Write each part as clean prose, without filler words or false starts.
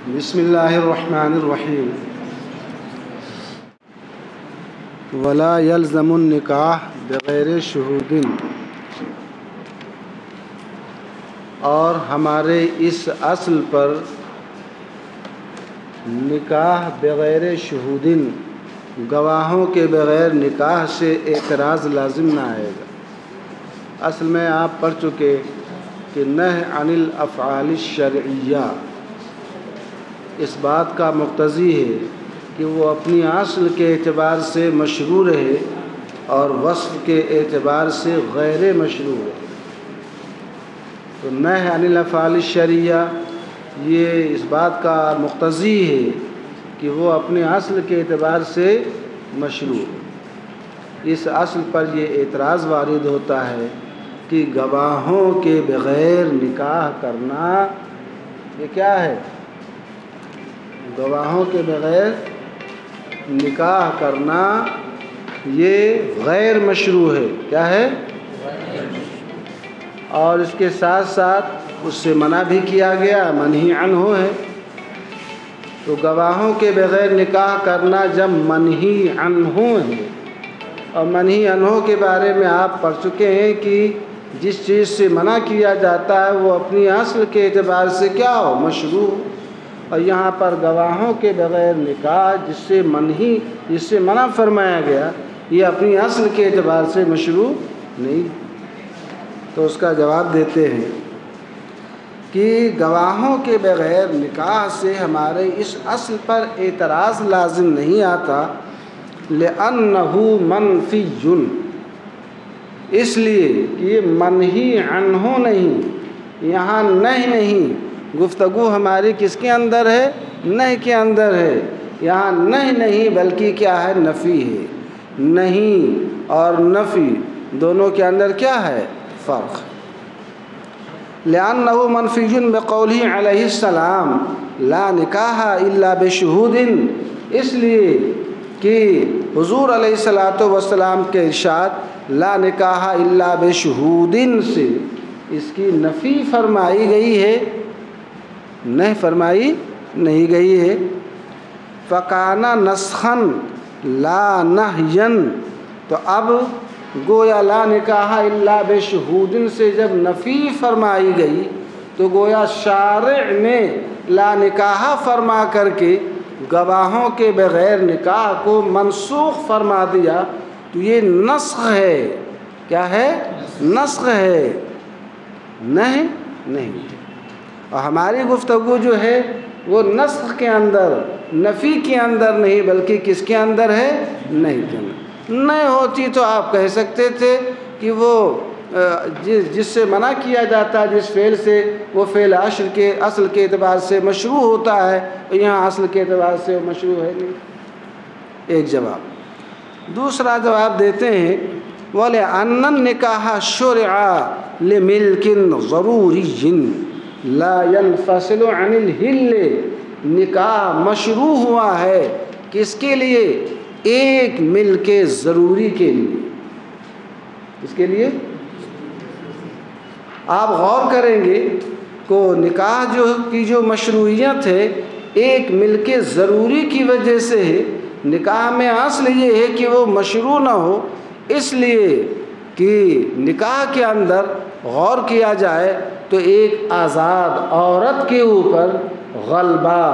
بسم اللہ الرحمن الرحیم ولا يلزم النکاح بغیر شہود، اور ہمارے اس اصل پر نکاح بغیر شہود، گواہوں کے بغیر نکاح سے اعتراض لازم نہ آئے گا۔ اصل میں آپ پڑھ چکے کہ نہی عن الافعال الشرعیہ اس بات کا مقتضی ہے کہ وہ اپنی اصل کے اعتبار سے مشروع رہے اور وصف کے اعتبار سے غیر مشروع ہے۔ تو نہی عن الافعال الشرعیہ یہ اس بات کا مقتضی ہے کہ وہ اپنے اصل کے اعتبار سے مشروع ہے۔ اس اصل پر یہ اعتراض وارد ہوتا ہے کہ گواہوں کے بغیر نکاح کرنا یہ کیا ہے؟ گواہوں کے بغیر نکاح کرنا یہ غیر مشروع ہے۔ کیا ہے؟ اور اس کے ساتھ ساتھ اس سے منع بھی کیا گیا، منہی عنہ ہے۔ تو گواہوں کے بغیر نکاح کرنا جب منہی عنہ ہے، اور منہی عنہ کے بارے میں آپ پڑھ چکے ہیں کہ جس چیز سے منع کیا جاتا ہے وہ اپنی اصل کے اعتبار سے کیا ہو؟ مشروع۔ اور یہاں پر گواہوں کے بغیر نکاح جس سے منع فرمایا گیا یہ اپنی اصل کے اعتبار سے مشروع نہیں۔ تو اس کا جواب دیتے ہیں کہ گواہوں کے بغیر نکاح سے ہمارے اس اصل پر اعتراض لازم نہیں آتا، لِأَنَّهُ مَنْفِيٌّ، اس لیے کہ یہ منہی عنہ نہیں، یہاں نہیں، گفتگو ہماری کس کے اندر ہے؟ نہی کے اندر ہے۔ یہاں نہیں بلکہ کیا ہے؟ نفی ہے۔ نہیں اور نفی دونوں کے اندر کیا ہے؟ فرق۔ لِأَنَّهُ مَنْفِيٌّ بِقَوْلِهِ علیہ السلام لا نکاح الا بشہود، اس لیے کہ حضور علیہ السلام کے ارشاد لا نکاح الا بشہود سے اس کی نفی فرمائی گئی ہے، نہیں فرمائی نہیں گئی ہے۔ فَكَانَ نَسْخًا لَا نَهْيًا، تو اب گویا لا نکاح الا بشہود سے جب نفی فرمائی گئی تو گویا شارع نے لا نکاح فرما کر کے گواہوں کے بغیر نکاح کو منسوخ فرما دیا۔ تو یہ نسخ ہے۔ کیا ہے؟ نسخ ہے، نہیں۔ اور ہماری گفتگو جو ہے وہ نسخ کے اندر، نفی کے اندر نہیں بلکہ کس کے اندر ہے؟ نہیں کے اندر۔ نہیں ہوتی تو آپ کہہ سکتے تھے کہ وہ جس سے منع کیا جاتا ہے جس فعل سے وہ فعل اصل کے اعتبار سے مشروع ہوتا ہے، اور یہاں اصل کے اعتبار سے وہ مشروع ہے نہیں۔ ایک جواب۔ دوسرا جواب دیتے ہیں وَلِأَنَّ النِّكَاحَ شُرِعَ لِمِلْكٍ ضَرُورِيٍّ لا ينفصل عن الحل، نکاح مشروع ہوا ہے کس کے لیے؟ ایک ملک ضروری کے لیے۔ اس کے لیے آپ غور کریں گے کو نکاح کی جو مشروعیت ہے ایک ملک ضروری کی وجہ سے ہے۔ نکاح میں اصل یہ ہے کہ وہ مشروع نہ ہو، اس لیے کہ نکاح کے اندر غور کیا جائے تو ایک آزاد عورت کے اوپر غلبہ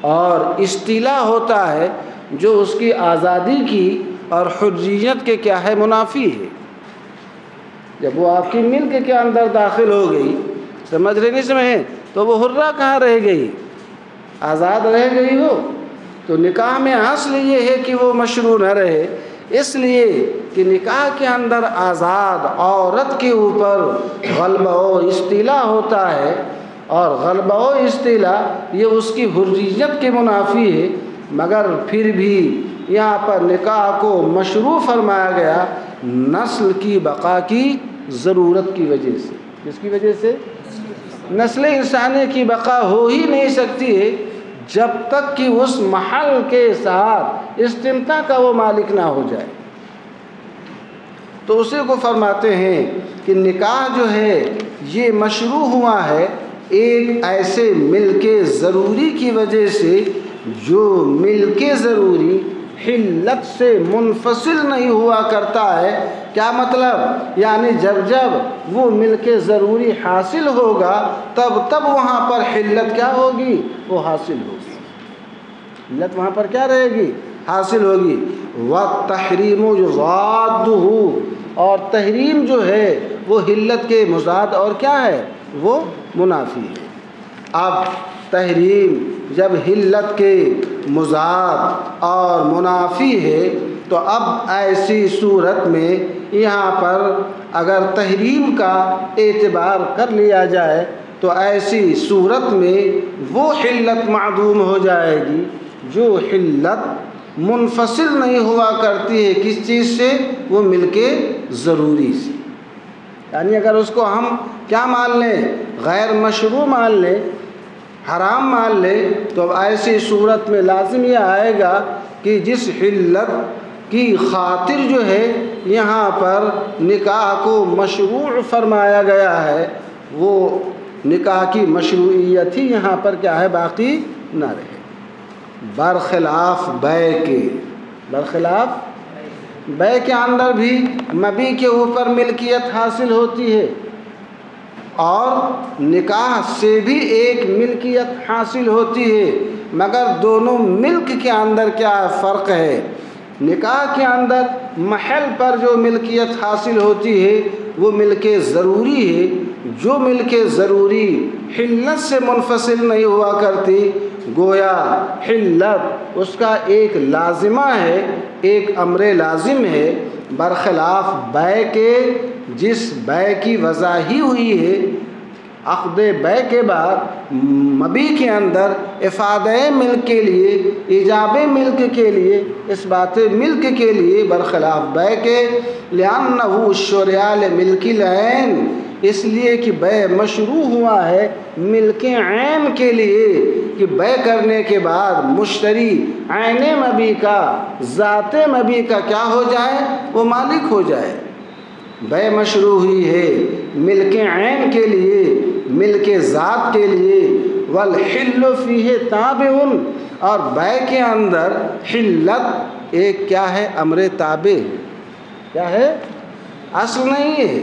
اور استیلا ہوتا ہے جو اس کی آزادی کی اور حریت کے کیا ہے؟ منافی ہے۔ جب وہ آپ کی ملک کے اندر داخل ہو گئی، سمجھ رہے نہیں سمجھیں، تو وہ حرہ کہاں رہ گئی؟ آزاد رہ گئی ہو۔ تو نکاح میں اصل یہ ہے کہ وہ مشروع نہ رہے، اس لیے کہ نکاح کے اندر آزاد عورت کے اوپر غلبہ و استیلا ہوتا ہے، اور غلبہ و استیلا یہ اس کی حریت کے منافی ہے، مگر پھر بھی یہاں پر نکاح کو مشروع فرمایا گیا نسل کی بقا کی ضرورت کی وجہ سے۔ کس کی وجہ سے؟ نسل انسانی کی بقا ہو ہی نہیں سکتی ہے جب تک کہ اس محل کے ساتھ استمتاع کا وہ مالک نہ ہو جائے۔ تو اسی کو فرماتے ہیں کہ نکاح جو ہے یہ مشروع ہوا ہے ایک ایسے ملک ضروری کی وجہ سے جو ملک ضروری حلت سے منفصل نہیں ہوا کرتا ہے۔ کیا مطلب؟ یعنی جب وہ ملک ضروری حاصل ہوگا تب وہاں پر حلت کیا ہوگی؟ وہ حاصل ہوگی، حلت وہاں پر کیا رہے گی؟ حاصل ہوگی۔ وَالتَّحْرِيمُ يُضَادُّهُ، اور تحریم جو ہے وہ حلت کے مضاد اور کیا ہے؟ وہ منافی ہے۔ اب تحریم جب حلت کے مضاد اور منافی ہے تو اب ایسی صورت میں یہاں پر اگر تحریم کا اعتبار کر لیا جائے تو ایسی صورت میں وہ حلت معدوم ہو جائے گی جو حلت منفصل نہیں ہوا کرتی ہے کس چیز سے؟ وہ ملک ضروری سے۔ یعنی اگر اس کو ہم کیا مان لیں؟ غیر مشروع مان لیں، حرام مان لیں، تو اب ایسی صورت میں لازم یہ آئے گا کہ جس حلت کی خاطر جو ہے یہاں پر نکاح کو مشروع فرمایا گیا ہے وہ نکاح کی مشروعیت ہی یہاں پر کیا ہے؟ باقی نہ رہے، برخلاف بیع کے۔ برخلاف بیع کے اندر بھی مبیع کے اوپر ملکیت حاصل ہوتی ہے اور نکاح سے بھی ایک ملکیت حاصل ہوتی ہے، مگر دونوں ملک کے اندر کیا فرق ہے؟ نکاح کے اندر محل پر جو ملکیت حاصل ہوتی ہے وہ ملک ضروری ہے، جو ملک ضروری حلت سے منفصل نہیں ہوا کرتی، گویا حلت اس کا ایک لازمہ ہے، ایک امر لازم ہے، برخلاف بیع کے جس بیع کی وضع ہی ہوئی ہے عقد بیع کے بعد مبیع کے اندر افادہ ملک کے لیے، ایجاب ملک کے لیے، اثبات ملک کے لیے، برخلاف بیع کے لِأَنَّهُ شُرِعَ لِمِلْكِ الْعَيْنِ، اس لیے کہ بیع مشروع ہوا ہے ملک عین کے لیے کہ بیع کرنے کے بعد مشتری عین مبیع کا، ذات مبیع کا کیا ہو جائے؟ وہ مالک ہو جائے۔ بیع مشروع ہوئی ہے ملک عین کے لیے، ملک ذات کے لیے، والحل فیہ تابع، اور بیع کے اندر حلت ایک کیا ہے؟ امر تابع کیا ہے؟ اصل نہیں ہے۔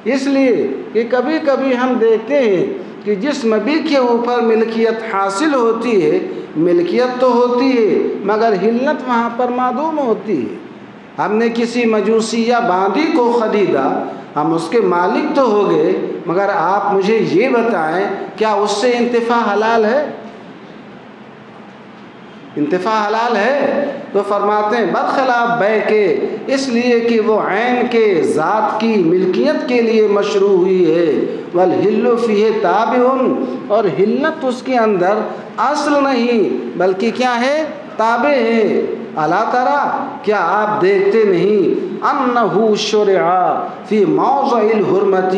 اس لیے کہ کبھی کبھی ہم دیکھتے ہیں کہ جس مبیع کے اوپر ملکیت حاصل ہوتی ہے، ملکیت تو ہوتی ہے مگر حلت وہاں پر معدوم ہوتی ہے۔ ہم نے کسی مجوسیہ باندی کو خریدا، ہم اس کے مالک تو ہو گئے، مگر آپ مجھے یہ بتائیں کیا اس سے انتفاع حلال ہے؟ انتفاع حلال ہے؟ تو فرماتے ہیں برخلاف بیع کے، اس لیے کہ وہ عین کے ذات کی ملکیت کے لیے مشروع ہوئی ہے، والحل فیہ تابع، اور حلت اس کے اندر اصل نہیں بلکہ کیا ہے؟ تابع ہے۔ الا ترى، کیا آپ دیکھتے نہیں انہ شرع فی موضع الحرمت،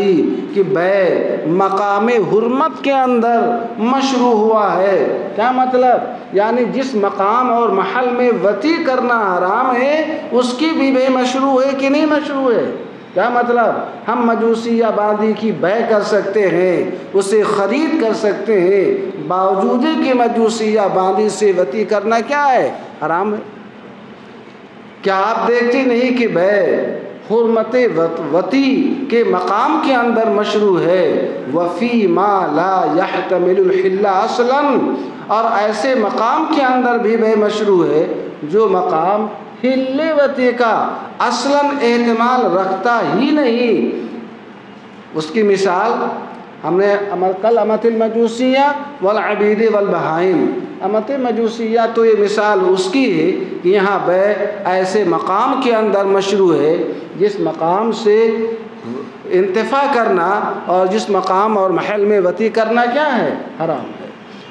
کہ بیع مقام حرمت کے اندر مشروع ہوا ہے۔ کیا مطلب؟ یعنی جس مقام اور محل میں وطی کرنا حرام ہے اس کی بھی بیع مشروع ہے کہ نہیں مشروع ہے؟ کیا مطلب؟ ہم مجوسیہ باندی کی بیع کر سکتے ہیں، اسے خرید کر سکتے ہیں، باوجود کہ مجوسیہ باندی سے وطی کرنا کیا ہے؟ حرام ہے۔ کیا آپ دیکھتے نہیں کہ بیع حرمت وطی کے مقام کے اندر مشروع ہے؟ وفی ما لا يحتمل الحل اصلا، اور ایسے مقام کے اندر بھی بیع مشروع ہے جو مقام حل وطی کا اصلا احتمال رکھتا ہی نہیں۔ اس کی مثال ہم نے کل امت المجوسیہ والعبید والبہائم، امت مجوسیہ تو یہ مثال اس کی ہے کہ یہاں بیع ایسے مقام کے اندر مشروع ہے جس مقام سے انتفاع کرنا اور جس مقام اور محل میں وطی کرنا کیا ہے؟ حرام ہے۔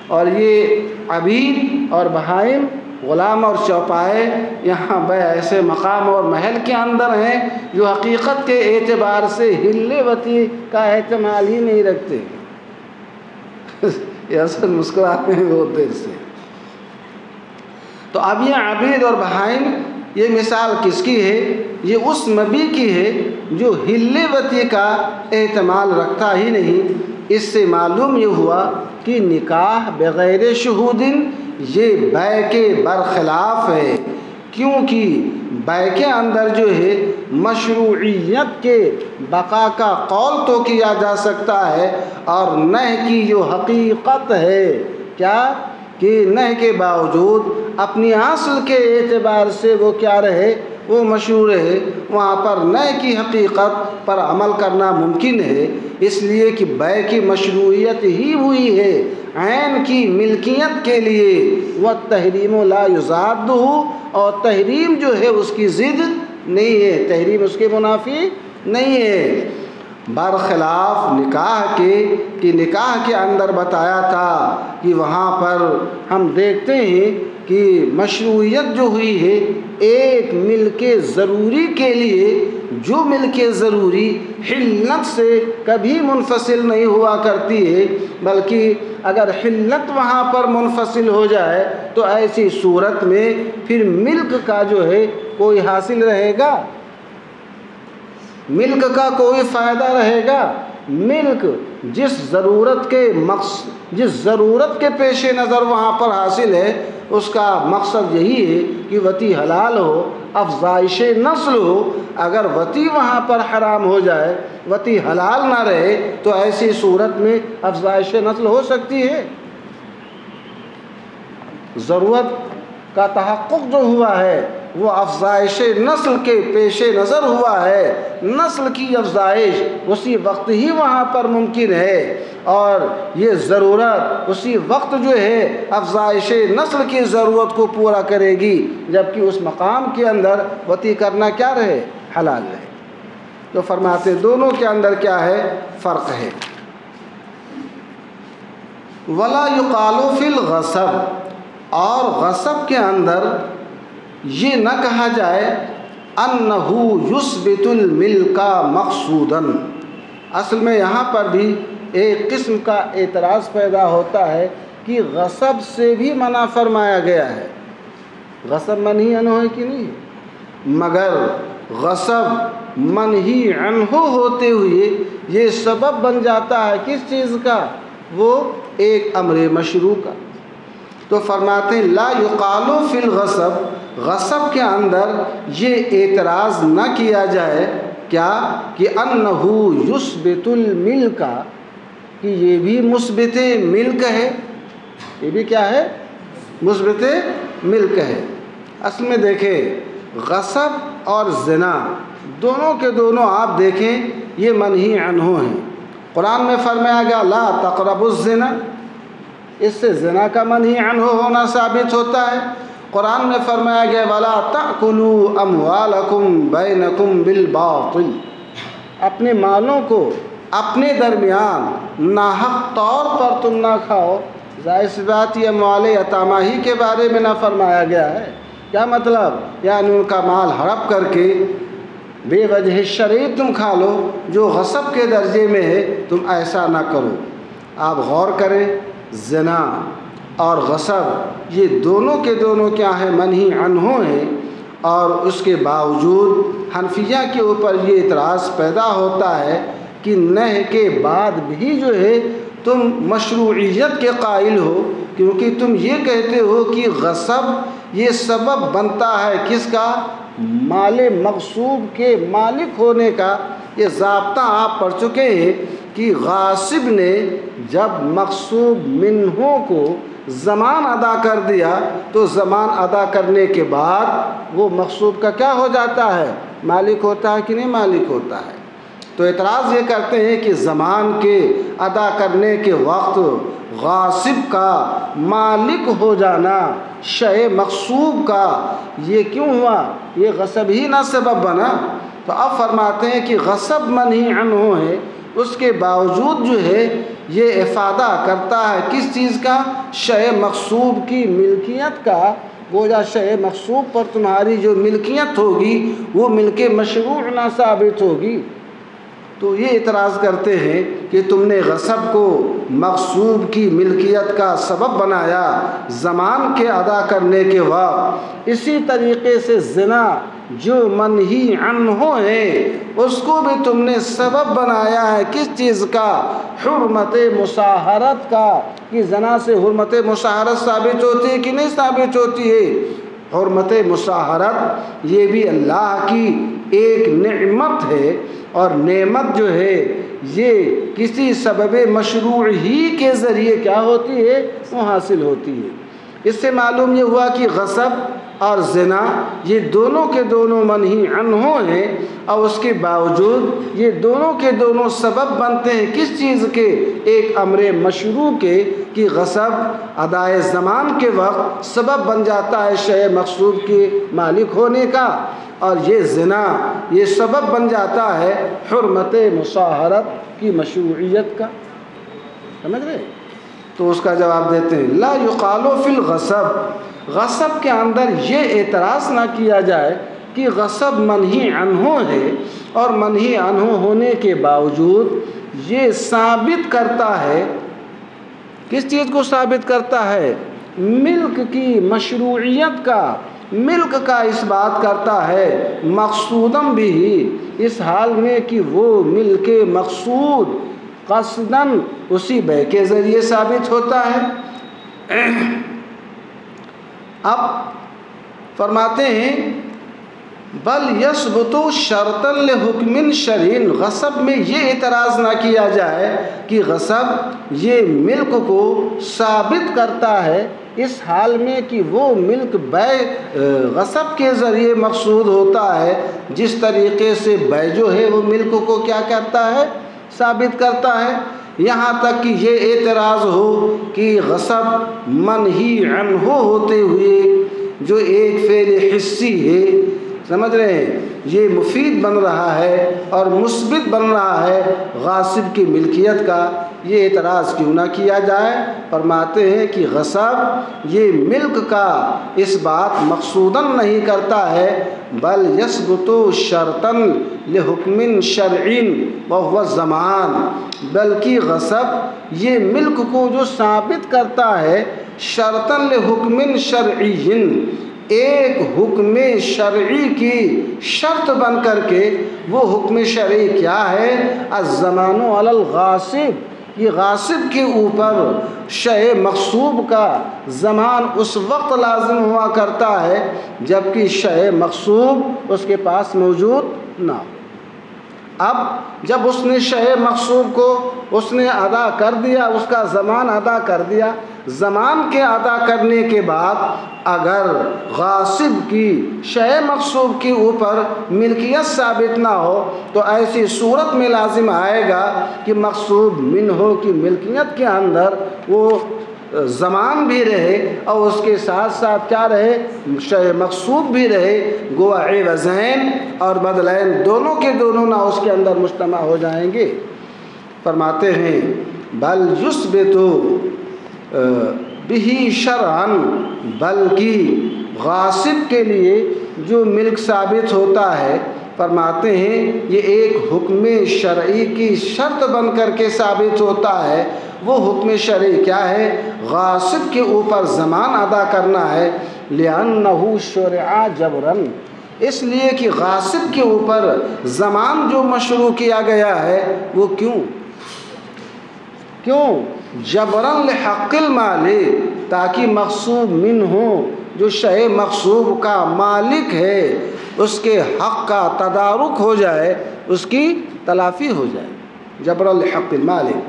اور یہ عبید اور بہائم، غلام اور چوپائے، یہاں بیع ایسے مقام اور محل کے اندر ہیں جو حقیقت کے اعتبار سے حل وطی کا احتمال ہی نہیں رکھتے۔ یہ اصل مسکراتے ہیں بہت دیر سے۔ تو اب یہ عبید اور بہائم، یہ مثال کس کی ہے؟ یہ اس مبیع کی ہے جو حل وطی کا احتمال رکھتا ہی نہیں، اس سے معلوم یہ ہوا کہ نکاح بغیر شہود یہ بیع کے برخلاف ہے، کیونکہ بیع کے اندر جو ہے مشروعیت کے بقا کا قول تو کیا جا سکتا ہے، اور نہی کی جو حقیقت ہے کیا کہ نہی کے باوجود اپنی اصل کے اعتبار سے وہ کیا رہے، وہ مشروع رہے، وہاں پر نہی کی حقیقت پر عمل کرنا ممکن ہے، اس لیے کہ بیع کی مشروعیت ہی ہوئی ہے عین کی ملکیت کے لیے، وَالتَّحْرِیمُ لَا يُضَادُّهُ، اور تحریم جو ہے اس کی ضد نہیں ہے، تحریم اس کے منافی نہیں ہے، برخلاف نکاح کے کہ نکاح کے اندر بتایا تھا کہ وہاں پر ہم دیکھتے ہیں کہ مشروعیت جو ہوئی ہے ایک ملک ضروری کے لیے، جو ملک ضروری حلت سے کبھی منفصل نہیں ہوا کرتی ہے، بلکہ اگر حلت وہاں پر منفصل ہو جائے تو ایسی صورت میں پھر ملک کا جو ہے کوئی حاصل رہے گا، ملک کا کوئی فائدہ رہے گا؟ ملک جس ضرورت کے پیش نظر وہاں پر حاصل ہے، اس کا مقصد یہی ہے کہ وطی حلال ہو، افزائش نسل ہو۔ اگر وطی وہاں پر حرام ہو جائے، وطی حلال نہ رہے، تو ایسی صورت میں افزائش نسل ہو سکتی ہے؟ ضرورت کا تحقق جو ہوا ہے وہ افزائش نسل کے پیش نظر ہوا ہے، نسل کی افزائش اسی وقت ہی وہاں پر ممکن ہے، اور یہ ضرورت اسی وقت جو ہے افزائش نسل کی ضرورت کو پورا کرے گی جبکہ اس مقام کے اندر وطی کرنا کیا رہے، حلال رہے۔ تو فرماتے دونوں کے اندر کیا ہے، فرق ہے۔ ولا یقال فی الغصب، اور غصب کے اندر یہ نہ کہا جائے انہو یثبت الملک مقصودا۔ اصل میں یہاں پر بھی ایک قسم کا اعتراض پیدا ہوتا ہے کہ غصب سے بھی منع فرمایا گیا ہے، غصب منہی عنہ ہے کہ نہیں، مگر غصب منہی عنہ ہوتے ہوئے یہ سبب بن جاتا ہے کس چیز کا، وہ ایک امر مشروع کا۔ تو فرماتے ہیں لا یقال فی الغصب، غصب کے اندر یہ اعتراض نہ کیا جائے کیا کہ انہو یثبت الملک، کہ یہ بھی مثبت ملک ہے، یہ بھی کیا ہے، مثبت ملک ہے۔ اصل میں دیکھیں غصب اور زنا دونوں کے دونوں آپ دیکھیں یہ منہی عنہ ہیں۔ قرآن میں فرمایا گیا لا تقربوا الزنا، اس سے زنا کا منہی عنہ ہونا ثابت ہوتا ہے۔ قرآن میں فرمایا گیا وَلَا تَأْكُلُوا أَمْوَالَكُمْ بَيْنَكُمْ بِالْبَاطِلِ، اپنے مالوں کو اپنے درمیان ناحق طور پر تم نہ کھاؤ۔ ظاہر سی بات یہ اموال یتامہ ہی کے بارے میں نہ فرمایا گیا ہے، کیا مطلب، یعنی ان کا مال ہڑپ کر کے بے وجہ شرعی تم کھا لو، جو غصب کے درجے میں ہے تم ایسا نہ کرو۔ آپ غور کریں زنا اور غصب یہ دونوں کے دونوں کیا ہیں، منہی عنہ ہیں، اور اس کے باوجود حنفیہ کے اوپر یہ اعتراض پیدا ہوتا ہے کہ نہی کے بعد بھی جو ہے تم مشروعیت کے قائل ہو، کیونکہ تم یہ کہتے ہو کہ غصب یہ سبب بنتا ہے کس کا، مال مغصوب کے مالک ہونے کا۔ یہ ضابطہ آپ پڑھ چکے ہیں کہ غاصب نے جب مغصوب منہوں کو زمان ادا کر دیا تو زمان ادا کرنے کے بعد وہ مغصوب کا کیا ہو جاتا ہے، مالک ہوتا ہے کہ نہیں مالک ہوتا ہے۔ تو اعتراض یہ کرتے ہیں کہ زمان کے ادا کرنے کے وقت غاصب کا مالک ہو جانا شے مغصوب کا یہ کیوں ہوا، یہ غصب ہی نہ سبب بنا۔ تو اب فرماتے ہیں کہ غصب منہی عنہ ہے، اس کے باوجود جو ہے یہ افادہ کرتا ہے کس چیز کا، شے مغصوب کی ملکیت کا۔ گویا شے مغصوب پر تمہاری جو ملکیت ہوگی وہ ملک مشروع نہ ثابت ہوگی، تو یہ اعتراض کرتے ہیں کہ تم نے غصب کو مغصوب کی ملکیت کا سبب بنایا زمان کے ادا کرنے کے وقت، اسی طریقے سے زنا جو منہی عنہ ہے اس کو بھی تم نے سبب بنایا ہے کس چیز کا؟ حرمت مصاہرت کا، کہ زنا سے حرمت مصاہرت ثابت ہوتی ہے کہ نہیں ثابت ہوتی ہے؟ حرمت مصاہرت یہ بھی اللہ کی ایک نعمت ہے، اور نعمت جو ہے یہ کسی سبب مشروع ہی کے ذریعے کیا ہوتی ہے؟ وہ حاصل ہوتی ہے۔ اس سے معلوم یہ ہوا کہ غصب اور زنا یہ دونوں کے دونوں منہی عنہ ہیں، اور اس کے باوجود یہ دونوں کے دونوں سبب بنتے ہیں کس چیز کے؟ ایک امر مشروع کے، کہ غصب ادائے زمان کے وقت سبب بن جاتا ہے شے مغصوب کے مالک ہونے کا، اور یہ زنا یہ سبب بن جاتا ہے حرمت مصاہرت کی مشروعیت کا۔ سمجھ رہے؟ تو اس کا جواب دیتے ہیں لا یقال فی الغصب، غصب کے اندر یہ اعتراض نہ کیا جائے کہ غصب منہی عنہ ہے، اور منہی عنہ ہونے کے باوجود یہ ثابت کرتا ہے، کس چیز کو ثابت کرتا ہے؟ ملک کی مشروعیت کا، ملک کا اس بات کرتا ہے مقصودم بھی، اس حال میں کہ وہ ملک مقصود قصداً اسی بے کے ذریعے ثابت ہوتا ہے۔ اب فرماتے ہیں بل یثبت شرطا لحکم شرعی، غصب میں یہ اعتراض نہ کیا جائے کہ غصب یہ ملک کو ثابت کرتا ہے اس حال میں کہ وہ ملک بے غصب کے ذریعے مقصود ہوتا ہے، جس طریقے سے بے جو ہے وہ ملک کو کیا کرتا ہے؟ ثابت کرتا ہے۔ یہاں تک کہ یہ اعتراض ہو کہ غصب منہی عنہ ہوتے ہوئے جو ایک فعل حسی ہے، سمجھ رہے ہیں، یہ مفید بن رہا ہے اور مثبت بن رہا ہے غاصب کی ملکیت کا، یہ اعتراض کیوں نہ کیا جائے؟ فرماتے ہیں کہ غصب یہ ملک کا اس بات مقصوداً نہیں کرتا ہے، بل یثبت شرطاً لحکم شرعی وهو الزمان، بلکہ غصب یہ ملک کو جو ثابت کرتا ہے شرطاً لحکم شرعی، ایک حکم شرعی کی شرط بن کر کے، وہ حکم شرعی کیا ہے؟ الزمان علی الغاصب، یہ غاصب کے اوپر شے مغصوب کا زمان اس وقت لازم ہوا کرتا ہے جبکہ شے مغصوب اس کے پاس موجود نہ ہو۔ اب جب اس نے شے مغصوب کو اس نے ادا کر دیا، اس کا زمان ادا کر دیا، زمان کے ادا کرنے کے بعد اگر غاصب کی شے مغصوب کے اوپر ملکیت ثابت نہ ہو تو ایسی صورت میں لازم آئے گا کہ مغصوب منہ کی ملکیت کے اندر وہ زمان بھی رہے اور اس کے ساتھ ساتھ کیا رہے؟ شے مغصوب بھی رہے، گویا عوضین اور بدلین دونوں کے دونوں نہ اس کے اندر مجتمع ہو جائیں گے۔ فرماتے ہیں بل یثبت بہ شرعا، بلکہ غاصب کے لیے جو ملک ثابت ہوتا ہے، فرماتے ہیں یہ ایک حکم شرعی کی شرط بن کر کے ثابت ہوتا ہے۔ وہ حکم شرعی کیا ہے؟ غاصب کے اوپر زمان ادا کرنا ہے، لأنہ شرع جبرا، اس لیے کہ غاصب کے اوپر زمان جو مشروع کیا گیا ہے وہ کیوں جبرن لحق المالک، تاکہ مغصوب منہ جو شے مغصوب کا مالک ہے اس کے حق کا تدارک ہو جائے، اس کی تلافی ہو جائے، جبرن لحق المالک۔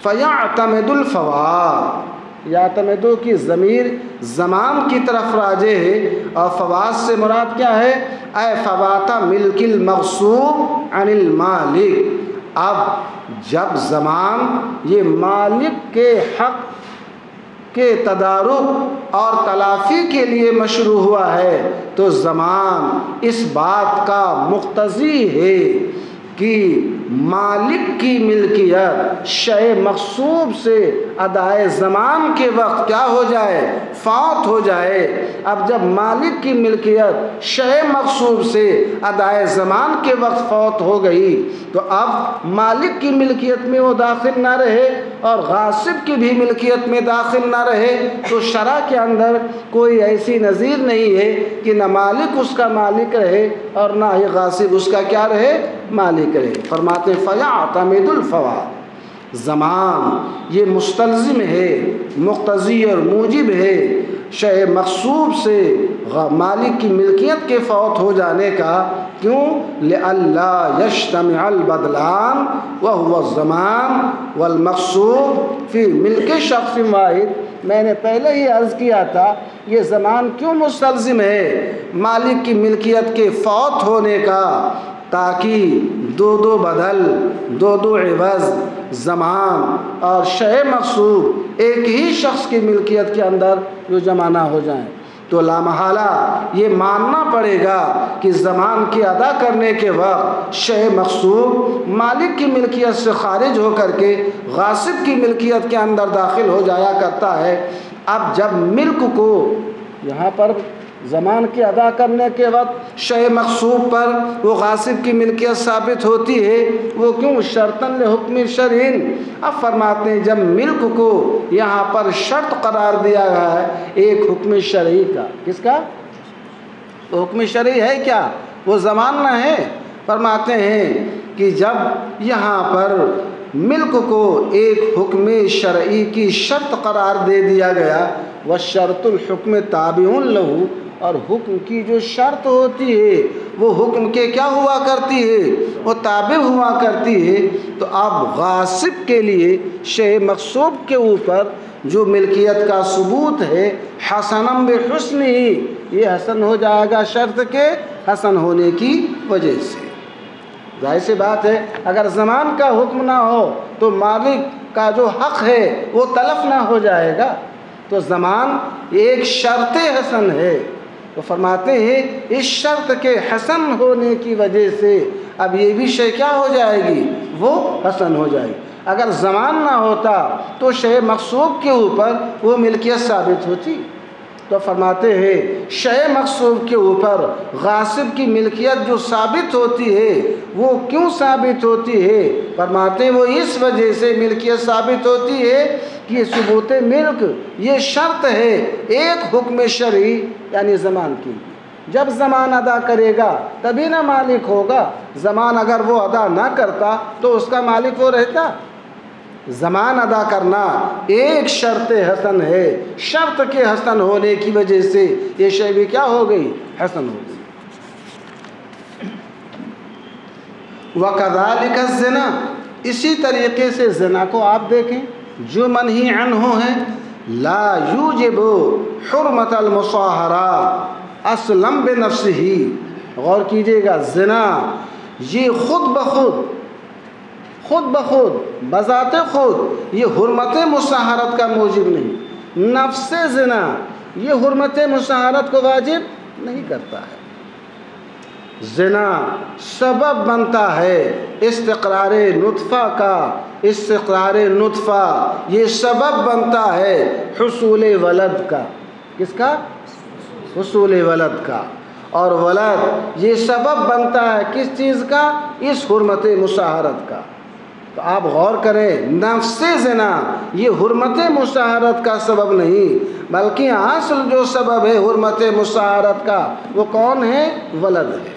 فیعتمد الفوات، یعتمدو کی ضمیر زمان کی طرف راجع ہے، اور فوات سے مراد کیا ہے؟ اے فوات ملک المغصوب عن المالک۔ اب جب زمان یہ مالک کے حق کے تدارک اور تلافی کے لیے مشروع ہوا ہے تو زمان اس بات کا مقتضی ہے کہ مالک کی ملکیت شے مغصوب سے ادائے زمان کے وقت کیا ہو جائے؟ فوت ہو جائے۔ اب جب مالک کی ملکیت شے مغصوب سے ادائے زمان کے وقت فوت ہو گئی تو اب مالک کی ملکیت میں وہ داخل نہ رہے اور غاصب کی بھی ملکیت میں داخل نہ رہے تو شرع کے اندر کوئی ایسی نظیر نہیں ہے کہ نہ مالک اس کا مالک رہے اور نہ ہی غاصب اس کا کیا رہے؟ مالک رہے۔ فرماتے فَيَعْتَمِدُ الْفَوَاتِ، زمان یہ مستلزم ہے، مقتضی اور موجب ہے شے مغصوب سے مالک کی ملکیت کے فوت ہو جانے کا۔ کیوں؟ لِأَلَّا يَجْتَمِعَ الْبَدْلَانِ وَهُوَ الزَّمَانُ وَالْمَغْصُوبُ فِي مِلْكِ شخص واحد۔ میں نے پہلے ہی عرض کیا تھا یہ زمان کیوں مستلزم ہے مالک کی ملکیت کے فوت ہونے کا، تاکہ دو بدل، دو عوض، زمان اور شے مغصوب ایک ہی شخص کی ملکیت کے اندر جو جمع نہ ہو جائیں۔ تو لامحالہ یہ ماننا پڑے گا کہ زمان کی ادا کرنے کے وقت شے مغصوب مالک کی ملکیت سے خارج ہو کر کے غاصب کی ملکیت کے اندر داخل ہو جایا کرتا ہے۔ اب جب ملک کو یہاں پر زمان کی ادا کرنے کے وقت شے مغصوب پر وہ غاصب کی ملکیت ثابت ہوتی ہے، وہ کیوں؟ شرطاً لحکم شرعی۔ اب فرماتے ہیں جب ملک کو یہاں پر شرط قرار دیا گیا ہے ایک حکم شرعی کا، کس کا؟ وہ حکم شرعی ہے کیا؟ وہ زمان نہ ہے۔ فرماتے ہیں کہ جب یہاں پر ملک کو ایک حکم شرعی کی شرط قرار دے دیا گیا، وَالشَّرْطُ الْحُكْمِ تَابِعٌ لَهُ، اور حکم کی جو شرط ہوتی ہے وہ حکم کے کیا ہوا کرتی ہے؟ وہ تابع ہوا کرتی ہے۔ تو اب غاصب کے لیے شے مغصوب کے اوپر جو ملکیت کا ثبوت ہے حسنم بحسن ہی، یہ حسن ہو جائے گا شرط کے حسن ہونے کی وجہ سے۔ ظاہر سی بات ہے اگر زمان کا حکم نہ ہو تو مالک کا جو حق ہے وہ تلف نہ ہو جائے گا۔ تو زمان ایک شرط حسن ہے، تو فرماتے ہیں اس شرط کے حسن ہونے کی وجہ سے اب یہ بھی شے کیا ہو جائے گی؟ وہ حسن ہو جائے گی۔ اگر زمان نہ ہوتا تو شے مغصوب کے اوپر وہ ملکیت ثابت ہوتی۔ تو فرماتے ہیں شے مغصوب کے اوپر غاصب کی ملکیت جو ثابت ہوتی ہے وہ کیوں ثابت ہوتی ہے؟ فرماتے ہیں وہ اس وجہ سے ملکیت ثابت ہوتی ہے کہ ثبوت ملک یہ شرط ہے ایک حکم شرعی یعنی زمان کی۔ جب زمان ادا کرے گا تبھی نہ مالک ہوگا، زمان اگر وہ ادا نہ کرتا تو اس کا مالک وہ رہتا۔ زمان ادا کرنا ایک شرط حسن ہے، شرط کے حسن ہونے کی وجہ سے یہ شے بھی کیا ہو گئی؟ حسن ہو گئی۔ وَكَذَلِكَ الزِّنَا، اسی طریقے سے زنا کو آپ دیکھیں جو منہی عنہ ہے، لا یوجب حرمت المصاہرہ اصلا بنفسہ۔ غور کیجئے گا، زنا یہ خود بخود بذات خود یہ حرمت مصاہرت کا موجب نہیں۔ نفس زنا یہ حرمت مصاہرت کو واجب نہیں کرتا ہے۔ زنا سبب بنتا ہے استقرار نطفہ کا، استقرار نطفہ یہ سبب بنتا ہے حصول ولد کا۔ کس کا؟ حصول ولد کا۔ اور ولد یہ سبب بنتا ہے کس چیز کا؟ اس حرمت مصاہرت کا۔ تو آپ غور کریں، نفس زنا یہ حرمت مصاہرت کا سبب نہیں بلکہ اصل جو سبب ہے حرمت مصاہرت کا وہ کون ہے؟ ولد ہے۔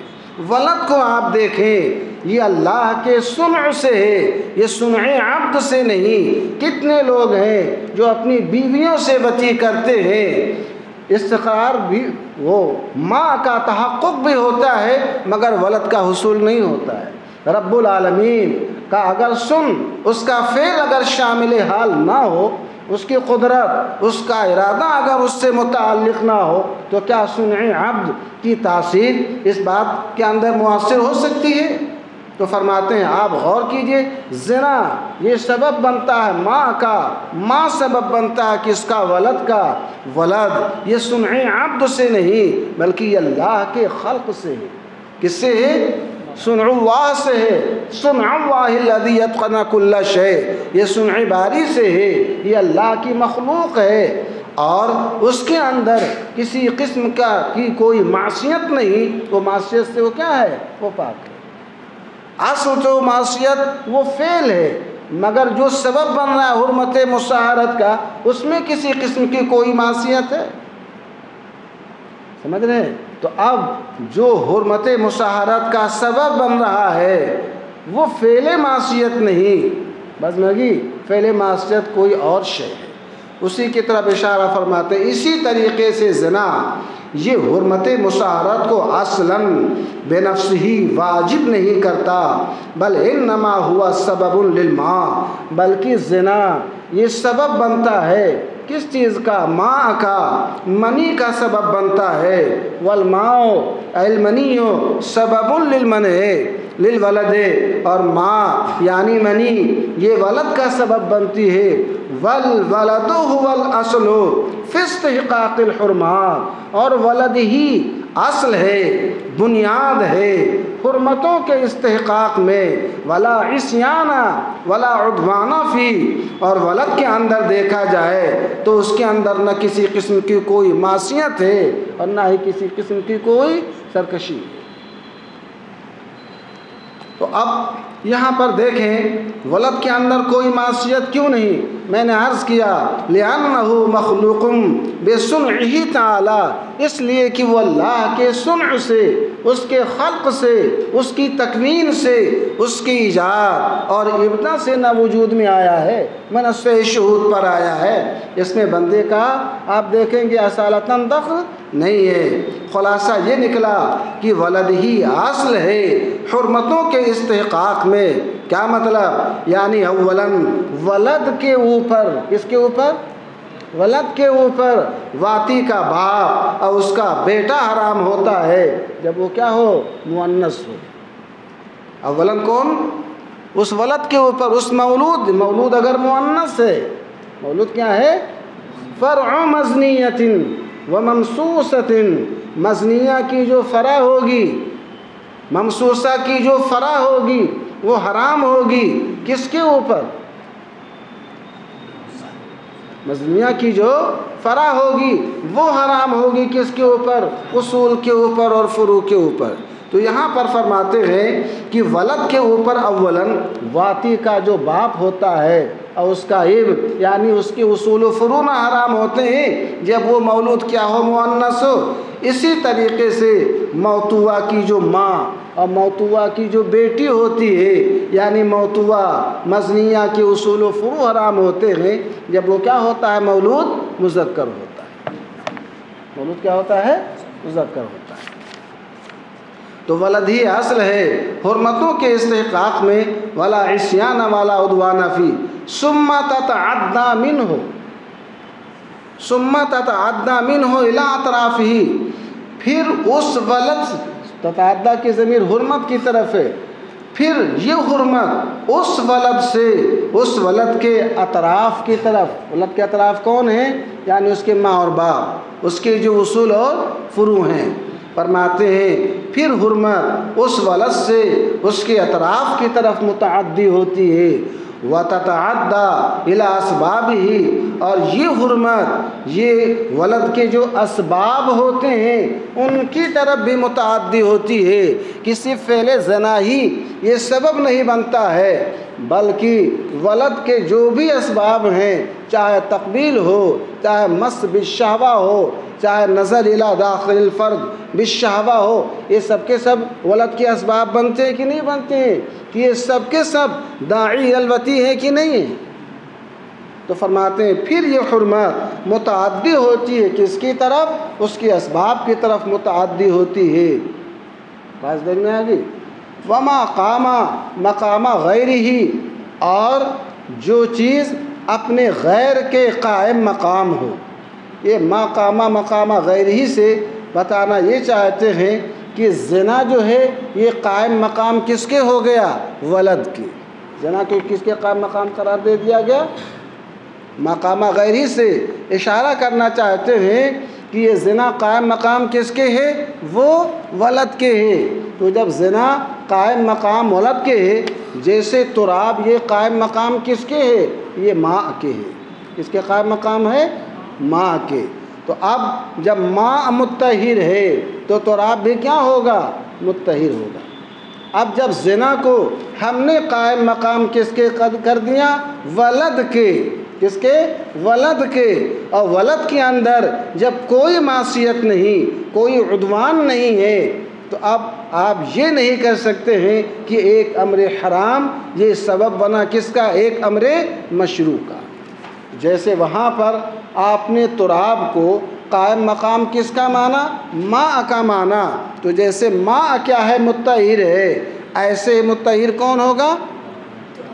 ولد کو آپ دیکھیں یہ اللہ کے صنع سے ہے، یہ صنع عبد سے نہیں۔ کتنے لوگ ہیں جو اپنی بیویوں سے وطی کرتے ہیں، استقرار بھی وہ ماں کا تحقق بھی ہوتا ہے مگر ولد کا حصول نہیں ہوتا ہے۔ رب العالمین کا اگر اس کا فعل اگر شامل حال نہ ہو، اس کی قدرت، اس کا ارادہ اگر اس سے متعلق نہ ہو تو کیا صنع عبد کی تاثیر اس بات کے اندر مؤثر ہو سکتی ہے؟ تو فرماتے ہیں آپ غور کیجئے، زنا یہ سبب بنتا ہے ماں کا، ماں سبب بنتا ہے کس کا؟ ولد کا۔ ولد یہ صنع عبد سے نہیں بلکہ یہ اللہ کے خلق سے ہے۔ کس سے ہے؟ صنع اللہ سے ہے، صنع اللہ الذی اتقن کل شیء، یہ صنع باری سے ہے، یہ اللہ کی مخلوق ہے، اور اس کے اندر کسی قسم کی کوئی معصیت نہیں، وہ معصیت سے وہ کیا ہے؟ وہ پاک ہے۔ اصل تو معصیت وہ فعل ہے، مگر جو سبب بن رہا ہے حرمت مصاہرت کا، اس میں کسی قسم کی کوئی معصیت ہے، سمجھ رہے ہیں؟ تو اب جو حرمت مصاہرت کا سبب بن رہا ہے وہ فعل معصیت نہیں، بس مگی فعل معصیت کوئی اور شے ہے، اسی کی طرف اشارہ فرماتے ہیں۔ اسی طریقے سے زنا یہ حرمت مصاہرت کو اصلاً بے نفس ہی واجب نہیں کرتا، بل انما ہوا سبب للماء، بلکہ زنا یہ سبب بنتا ہے کس چیز کا؟ ماء کا، منی کا سبب بنتا ہے، والماء المنی سبب للمنع للولد، اور ماء یعنی منی یہ ولد کا سبب بنتی ہے، والولد هو الاصل فی استحقاق الحرمات، اور ولد ہی اصل ہے، بنیاد ہے حرمتوں کے استحقاق میں، ولا عصیان ولا عدوان فی، اور ولد کے اندر دیکھا جائے تو اس کے اندر نہ کسی قسم کی کوئی معصیت ہے اور نہ ہی کسی قسم کی کوئی سرکشی۔ تو اب یہاں پر دیکھیں ولد کے اندر کوئی معصیت کیوں نہیں؟ میں نے عرض کیا لِأَنَّهُ مَخْلُوقٌ بِصُنْعِهِ تَعَالَى، اس لیے کہ وہ اللہ کے صنع سے، اس کے خلق سے، اس کی تکوین سے، اس کی ایجاد اور ابتدا سے نہ وجود میں آیا ہے، منصہ شہود پر آیا ہے، اس میں بندے کا آپ دیکھیں گے اصالتاً دخل نہیں ہے۔ خلاصہ یہ نکلا کہ ولد ہی اصل ہے حرمتوں کے استحقاق میں۔ کیا مطلب؟ یعنی اولاً ولد کے اوپر، کس کے اوپر؟ ولد کے اوپر واتی کا باپ اور اس کا بیٹا حرام ہوتا ہے جب وہ کیا ہو؟ مؤنث ہو۔ اولاً کون؟ اس ولد کے اوپر، اس مولود اگر مؤنث ہے، مولود کیا ہے؟ فرع مزنیۃ وممسوسۃ، مزنیہ کی جو فرع ہوگی، ممسوسہ کی جو فرع ہوگی وہ حرام ہوگی کس کے اوپر؟ مزنیہ کی جو فرع ہوگی وہ حرام ہوگی کس کے اوپر؟ اصول کے اوپر اور فروع کے اوپر۔ تو یہاں پر فرماتے ہیں کہ ولد کے اوپر اولاً واتی کا جو باپ ہوتا ہے اور اس کا ابن، یعنی اس کے اصول و فروع نہ حرام ہوتے ہیں جب وہ مولود کیا ہو؟ مؤنث ہو۔ اسی طریقے سے موتوا کی جو ماں اور موتوا کی جو بیٹی ہوتی ہے، یعنی موتوا مزنیہ کے اصول و فروع حرام ہوتے ہیں جب وہ کیا ہوتا ہے؟ مولود مذکر ہوتا ہے۔ مولود کیا ہوتا ہے؟ مذکر ہوتا ہے۔ تو ولد ہی اصل ہے حرمتوں کے استحقاق میں، ولا عصیان ولا عدوان فی، ثم تتعدى منه، ثم تتعدى منه الى اطرافه، پھر اس ولد، تتعدى کی ضمیر حرمت کی طرف ہے، پھر یہ حرمت اس ولد سے اس ولد کے اطراف کی طرف، ولد کے اطراف کون ہیں؟ یعنی اس کے ماں اور باپ، اس کے جو اصول اور فروع ہیں۔ فرماتے ہیں پھر حرمت اس ولد سے اس کے اطراف کی طرف متعدی ہوتی ہے، وَتَتَعَدَّى إِلَىٰ أَسْبَابِهِ، اور یہ حرمت یہ ولد کے جو اسباب ہوتے ہیں ان کی طرف بھی متعدی ہوتی ہے، کسی فعل زنا ہی یہ سبب نہیں بنتا ہے، بلکہ ولد کے جو بھی اسباب ہیں، چاہے تقبیل ہو، چاہے مس بالشہوہ ہو، چاہے نظر الی داخل الفرد بالشہوہ ہو، یہ سب کے سب ولد کے اسباب بنتے ہیں کہ نہیں بنتے ہیں؟ کہ یہ سب کے سب داعی الوتی ہیں کہ نہیں ہیں؟ تو فرماتے ہیں پھر یہ حرمت متعدی ہوتی ہے کس کی طرف؟ اس کے اسباب کی طرف متعدی ہوتی ہے۔ بات دیکھ میں آگئی؟ وما قام مقام غیرہ، اور جو چیز اپنے غیر کے قائم مقام ہو، یہ مقام غیرہ سے بتانا یہ چاہتے ہیں کہ زنا جو ہے یہ قائم مقام کس کے ہو گیا؟ ولد کی۔ زنا کو کس کے قائم مقام قرار دے دیا گیا؟ مقام غیرہ سے اشارہ کرنا چاہتے ہیں کہ یہ زنا قائم مقام کس کے ہے؟ وہ ولد کے ہے۔ تو جب زنا قائم مقام ولد کے ہے، جیسے تراب یہ قائم مقام کس کے ہے؟ یہ ماء کے ہے۔ کس کے قائم مقام ہے؟ ماء کے۔ تو اب جب ماء مطہر ہے تو تراب بھی کیا ہوگا؟ مطہر ہوگا۔ اب جب زنا کو ہم نے قائم مقام کس کے کر دیا؟ ولد کے۔ کس کے؟ ولد کے۔ اور ولد کے اندر جب کوئی معصیت نہیں، کوئی عدوان نہیں ہے، تو اب آپ یہ نہیں کر سکتے ہیں کہ ایک امر حرام یہ سبب بنا کس کا؟ ایک امر مشروع کا۔ جیسے وہاں پر آپ نے تراب کو قائم مقام کس کا مانا؟ ماء کا مانا۔ تو جیسے ماء کیا ہے؟ مطہر ہے، ایسے مطہر کون ہوگا؟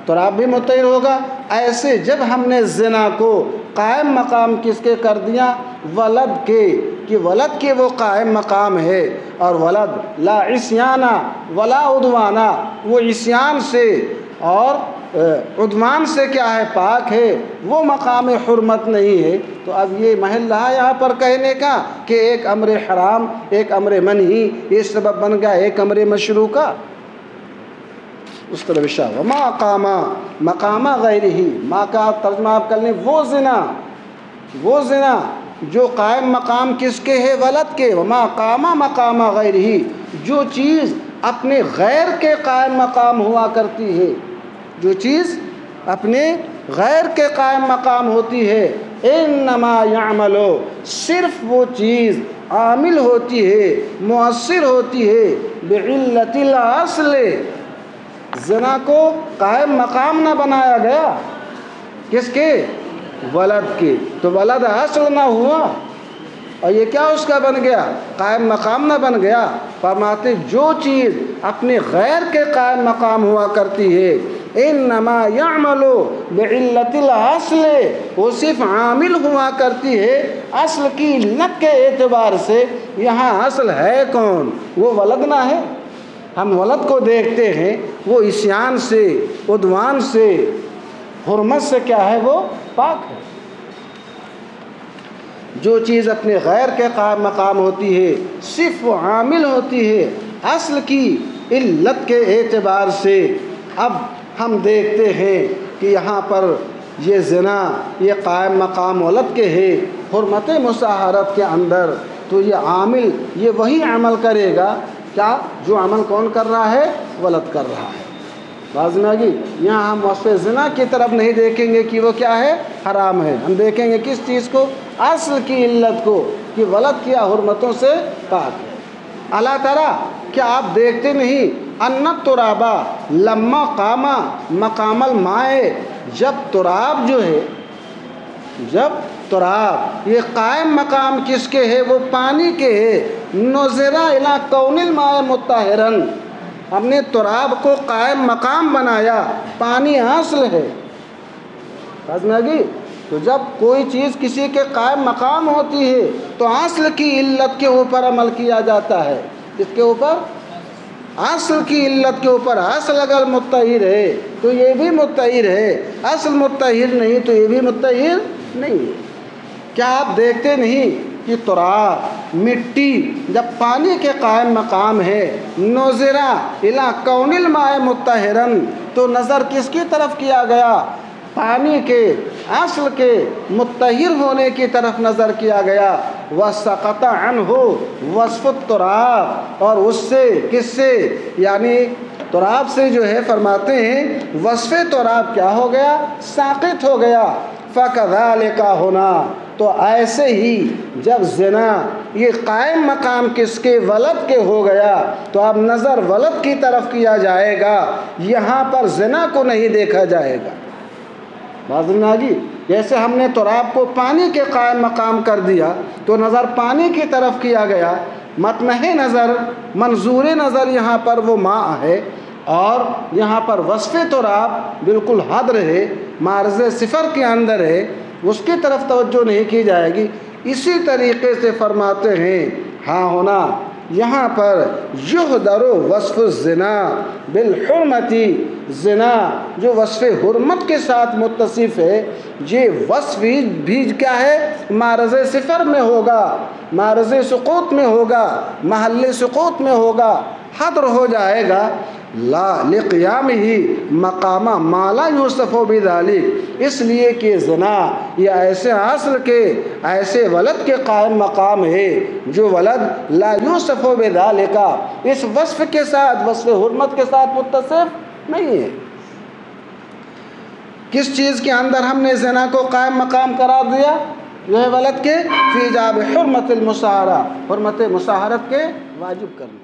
تراب بھی مطہر ہوگا۔ ایسے جب ہم نے زنا کو قائم مقام کس کے کر دیا؟ ولد کے، کہ ولد کے وہ قائم مقام ہے، اور ولد لا عصیانہ ولا عدوانہ، وہ عصیان سے اور عدوان سے کیا ہے؟ پاک ہے، وہ مقام حرمت نہیں ہے۔ تو اب یہ محل رہا یہاں پر کہنے کا کہ ایک امر حرام، ایک امر منہی یہ سبب بن گیا ایک امر مشروع کا۔ اس طرح اشارہ وما قام مقام غیرہ، ماں کا ترجمہ آپ کر لیں وہ زنا جو قائم مقام کس کے ہے؟ ولد کے۔ وما قام مقام غیرہ، جو چیز اپنے غیر کے قائم مقام ہوا کرتی ہے، جو چیز اپنے غیر کے قائم مقام ہوتی ہے، انما یعمل، صرف وہ چیز عامل ہوتی ہے، مؤثر ہوتی ہے، بعلت الاصل، زنا کو قائم مقام نہ بنایا گیا کس کے؟ ولد کے۔ تو ولد اصل نہ ہوا، اور یہ کیا اس کا بن گیا؟ قائم مقام نہ بن گیا۔ فرماتے جو چیز اپنے غیر کے قائم مقام ہوا کرتی ہے، انما یعمل بعلت الاصل، وہ صرف عامل ہوا کرتی ہے اصل کی علت کے اعتبار سے۔ یہاں اصل ہے کون؟ وہ ولد نہ ہے۔ ہم ولد کو دیکھتے ہیں، وہ عصیان سے، عدوان سے، حرمت سے کیا ہے؟ وہ پاک ہے۔ جو چیز اپنے غیر کے قائم مقام ہوتی ہے، صرف وہ عامل ہوتی ہے اصل کی علت کے اعتبار سے۔ اب ہم دیکھتے ہیں کہ یہاں پر یہ زنا یہ قائم مقام ولد کے ہے حرمت مصاہرت کے اندر، تو یہ عامل یہ وہی عمل کرے گا کیا جو عمل کون کر رہا ہے؟ ولد کر رہا ہے۔ واضح میں آگی؟ یہاں ہم وصف زنا کی طرف نہیں دیکھیں گے کہ وہ کیا ہے؟ حرام ہے۔ ہم دیکھیں گے کس چیز کو؟ اصل کی علت کو، کہ ولد کیا حرمتوں سے پاک ہے۔ اللہ تعالیٰ کیا آپ دیکھتے نہیں ان الترابا لما قام مقام الماء، جب تراب جو ہے، جب تراب یہ قائم مقام کس کے ہے؟ وہ پانی کے ہے۔ نظر الی کون الماء مطہرا، ہم نے تراب کو قائم مقام بنایا، پانی اصل ہے۔ سمجھ میں آگئی؟ تو جب کوئی چیز کسی کے قائم مقام ہوتی ہے تو اصل کی علت کے اوپر عمل کیا جاتا ہے۔ کس کے اوپر؟ اصل کی علت کے اوپر۔ اصل اگر مطہر ہے تو یہ بھی مطہر ہے، اصل مطہر نہیں تو یہ بھی مطہر نہیں ہے۔ کیا آپ دیکھتے نہیں کہ تراب مٹی جب پانی کے قائم مقام ہے، نظرا الی کون الماء مطہرا، تو نظر کس کی طرف کیا گیا؟ پانی کے اصل کے مطہر ہونے کی طرف نظر کیا گیا۔ وسقط عنہ وصف التراب، اور اس سے کس سے؟ یعنی تراب سے جو ہے فرماتے ہیں وصف تراب کیا ہو گیا؟ ساقط ہو گیا۔ فَكَذَلِكَ ہونا، تو ایسے ہی جب زنا یہ قائم مقام کس کے؟ ولد کے ہو گیا، تو اب نظر ولد کی طرف کیا جائے گا، یہاں پر زنا کو نہیں دیکھا جائے گا۔ بات میں آ گئی؟ جیسے ہم نے تراب کو پانی کے قائم مقام کر دیا تو نظر پانی کی طرف کیا گیا، مطمح نظر، منظور نظر یہاں پر وہ ماء ہے، اور یہاں پر وصف تراب بالکل حدر ہے، معرض صفر کے اندر ہے، اس کی طرف توجہ نہیں کی جائے گی۔ اسی طریقے سے فرماتے ہیں ہاں ہونا یہاں پر یحضر وصف الزنا بالحرمتی، زنا جو وصف حرمت کے ساتھ متصف ہے، یہ وصف بھی کیا ہے؟ معرض صفر میں ہوگا، معرض سقوط میں ہوگا، محل سقوط میں ہوگا۔ حدر ہو جائے گا لا لقیام ہی مقامہ مالا یوسف و بذالک، اس لیے کہ زنا یہ ایسے اصل کے ایسے ولد کے قائم مقام ہے جو ولد لا یوسف و بذالک اس وصف کے ساتھ، وصف حرمت کے ساتھ متصف نہیں ہے۔ کس چیز کے اندر ہم نے زنا کو قائم مقام قرار دیا؟ جو ہے ولد کے فی ایجاب حرمت المصاہرہ، حرمت مصاہرت کے واجب کرنے۔